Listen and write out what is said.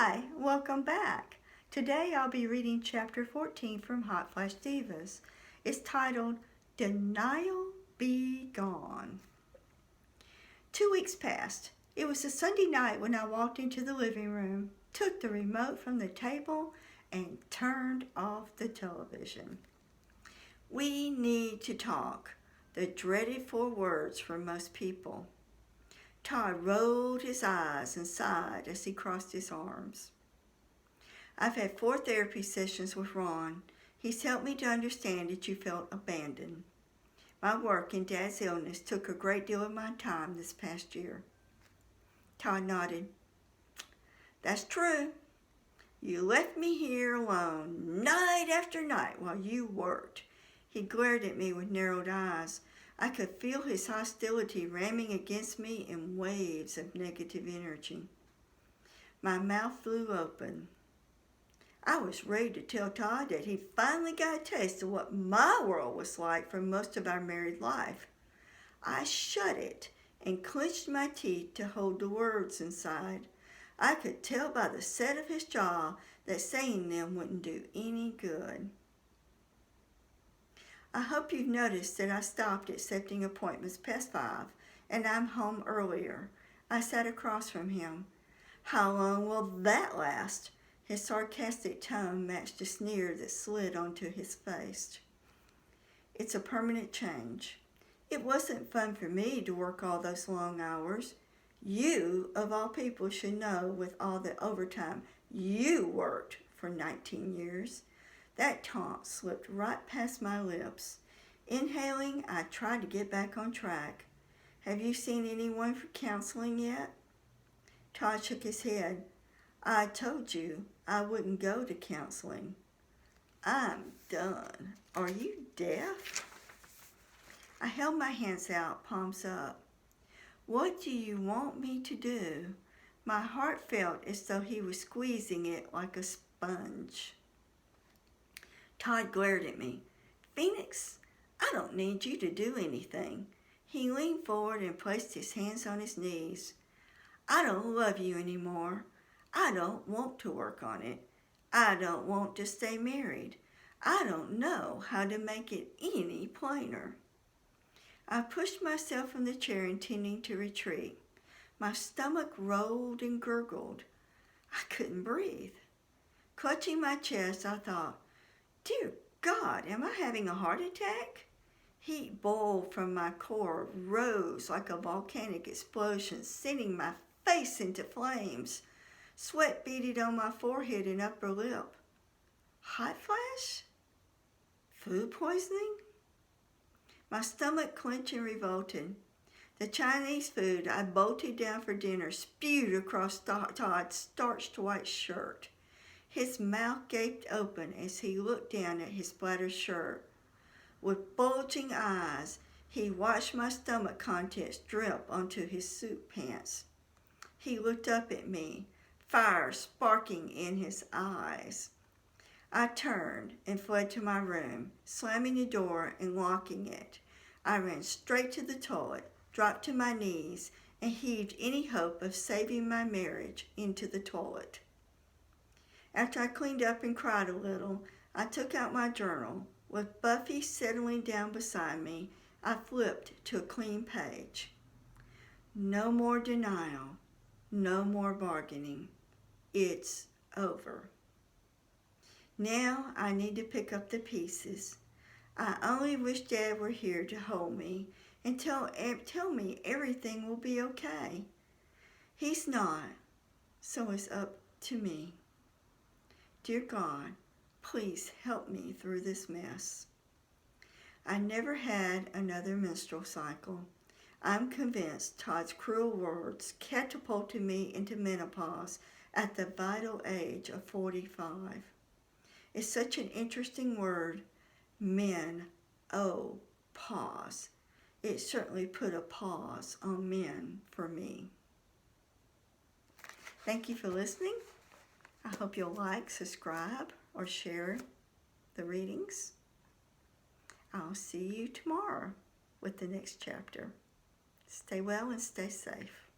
Hi, welcome back. Today I'll be reading chapter 14 from Hot Flash Divas. It's titled, Denial Be Gone. 2 weeks passed. It was a Sunday night when I walked into the living room, took the remote from the table, and turned off the television. We need to talk. The dreaded 4 words for most people. Todd rolled his eyes and sighed as he crossed his arms. I've had 4 therapy sessions with Ron. He's helped me to understand that you felt abandoned. My work and Dad's illness took a great deal of my time this past year. Todd nodded. That's true. You left me here alone night after night while you worked. He glared at me with narrowed eyes. I could feel his hostility ramming against me in waves of negative energy. My mouth flew open. I was ready to tell Todd that he finally got a taste of what my world was like for most of our married life. I shut it and clenched my teeth to hold the words inside. I could tell by the set of his jaw that saying them wouldn't do any good. I hope you've noticed that I stopped accepting appointments past 5 and I'm home earlier. I sat across from him. How long will that last? His sarcastic tone matched the sneer that slid onto his face. It's a permanent change. It wasn't fun for me to work all those long hours. You, of all people, should know with all the overtime you worked for 19 years. That taunt slipped right past my lips. Inhaling, I tried to get back on track. Have you seen anyone for counseling yet? Todd shook his head. I told you I wouldn't go to counseling. I'm done. Are you deaf? I held my hands out, palms up. What do you want me to do? My heart felt as though he was squeezing it like a sponge. Todd glared at me. Phoenix, I don't need you to do anything. He leaned forward and placed his hands on his knees. I don't love you anymore. I don't want to work on it. I don't want to stay married. I don't know how to make it any plainer. I pushed myself from the chair, intending to retreat. My stomach rolled and gurgled. I couldn't breathe. Clutching my chest, I thought, Dear God, am I having a heart attack? Heat boiled from my core, rose like a volcanic explosion, sending my face into flames. Sweat beaded on my forehead and upper lip. Hot flash? Food poisoning? My stomach clenched and revolted. The Chinese food I bolted down for dinner spewed across Todd's starched white shirt. His mouth gaped open as he looked down at his splattered shirt. With bulging eyes, he watched my stomach contents drip onto his suit pants. He looked up at me, fire sparking in his eyes. I turned and fled to my room, slamming the door and locking it. I ran straight to the toilet, dropped to my knees, and heaved any hope of saving my marriage into the toilet. After I cleaned up and cried a little, I took out my journal. With Buffy settling down beside me, I flipped to a clean page. No more denial. No more bargaining. It's over. Now I need to pick up the pieces. I only wish Dad were here to hold me and tell me everything will be okay. He's not, so it's up to me. Dear God, please help me through this mess. I never had another menstrual cycle. I'm convinced Todd's cruel words catapulted me into menopause at the vital age of 45. It's such an interesting word, pause. It certainly put a pause on men for me. Thank you for listening. I hope you'll like, subscribe, or share the readings. I'll see you tomorrow with the next chapter. Stay well and stay safe.